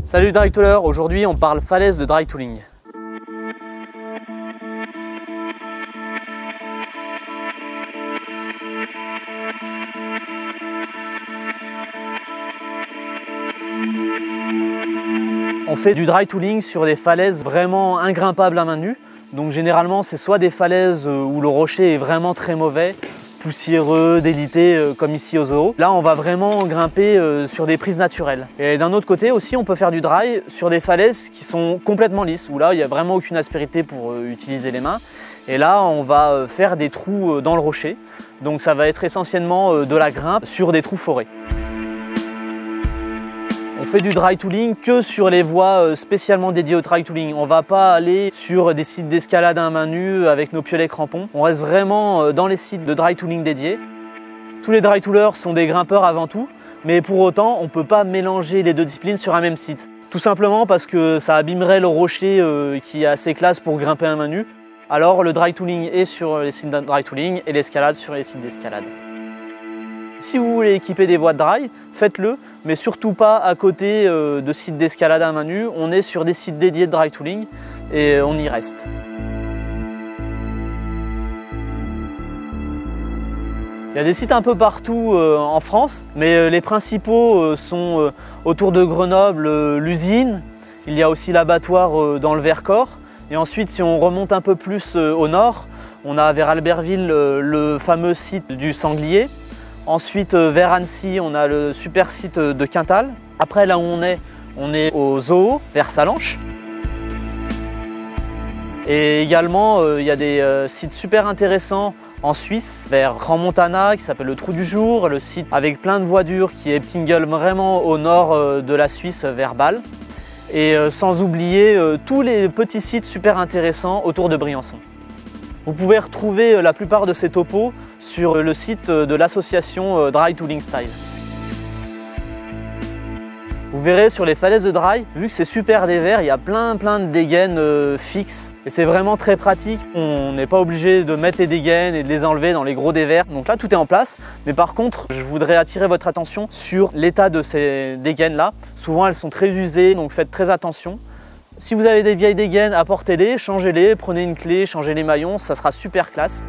Salut Dry Tooler, aujourd'hui on parle falaise de dry tooling. On fait du dry tooling sur des falaises vraiment ingrimpables à main nue. Donc généralement c'est soit des falaises où le rocher est vraiment très mauvais, poussiéreux, délité comme ici au zoo. Là on va vraiment grimper sur des prises naturelles. Et d'un autre côté aussi on peut faire du dry sur des falaises qui sont complètement lisses, où là il n'y a vraiment aucune aspérité pour utiliser les mains. Et là on va faire des trous dans le rocher. Donc ça va être essentiellement de la grimpe sur des trous forés. On fait du dry tooling que sur les voies spécialement dédiées au dry tooling. On ne va pas aller sur des sites d'escalade à main nue avec nos piolets crampons. On reste vraiment dans les sites de dry tooling dédiés. Tous les dry toolers sont des grimpeurs avant tout, mais pour autant on ne peut pas mélanger les deux disciplines sur un même site. Tout simplement parce que ça abîmerait le rocher qui est assez classe pour grimper à main nue. Alors le dry tooling est sur les sites de dry tooling et l'escalade sur les sites d'escalade. Si vous voulez équiper des voies de dry, faites-le, mais surtout pas à côté de sites d'escalade à main nue. On est sur des sites dédiés de dry tooling et on y reste. Il y a des sites un peu partout en France, mais les principaux sont autour de Grenoble, l'usine. Il y a aussi l'abattoir dans le Vercors. Et ensuite, si on remonte un peu plus au nord, on a vers Albertville le fameux site du Sanglier. Ensuite, vers Annecy, on a le super site de Quintal. Après, là où on est au zoo, vers Salanches. Et également, il y a des sites super intéressants en Suisse, vers Grand Montana, qui s'appelle le Trou du Jour, le site avec plein de voies dures qui est Ptingel, vraiment au nord de la Suisse, vers Bâle. Et sans oublier tous les petits sites super intéressants autour de Briançon. Vous pouvez retrouver la plupart de ces topos sur le site de l'association Dry Tooling Style. Vous verrez sur les falaises de dry, vu que c'est super dévers, il y a plein de dégaines fixes et c'est vraiment très pratique. On n'est pas obligé de mettre les dégaines et de les enlever dans les gros dévers. Donc là tout est en place, mais par contre je voudrais attirer votre attention sur l'état de ces dégaines là. Souvent elles sont très usées, donc faites très attention. Si vous avez des vieilles dégaines, apportez-les, changez-les, prenez une clé, changez les maillons, ça sera super classe.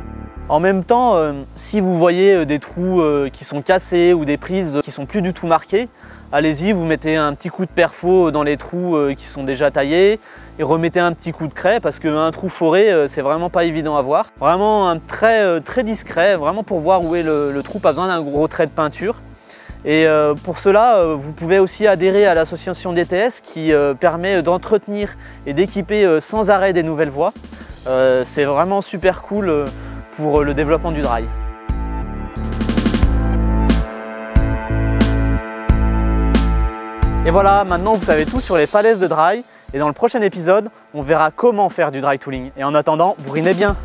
En même temps, si vous voyez des trous qui sont cassés ou des prises qui sont plus du tout marquées, allez-y, vous mettez un petit coup de perfo dans les trous qui sont déjà taillés et remettez un petit coup de craie parce qu'un trou foré, c'est vraiment pas évident à voir. Vraiment un trait très discret, vraiment pour voir où est le trou, pas besoin d'un gros trait de peinture. Et pour cela, vous pouvez aussi adhérer à l'association DTS qui permet d'entretenir et d'équiper sans arrêt des nouvelles voies. C'est vraiment super cool pour le développement du dry. Et voilà, maintenant vous savez tout sur les falaises de dry. Et dans le prochain épisode, on verra comment faire du dry tooling. Et en attendant, bourrinez bien!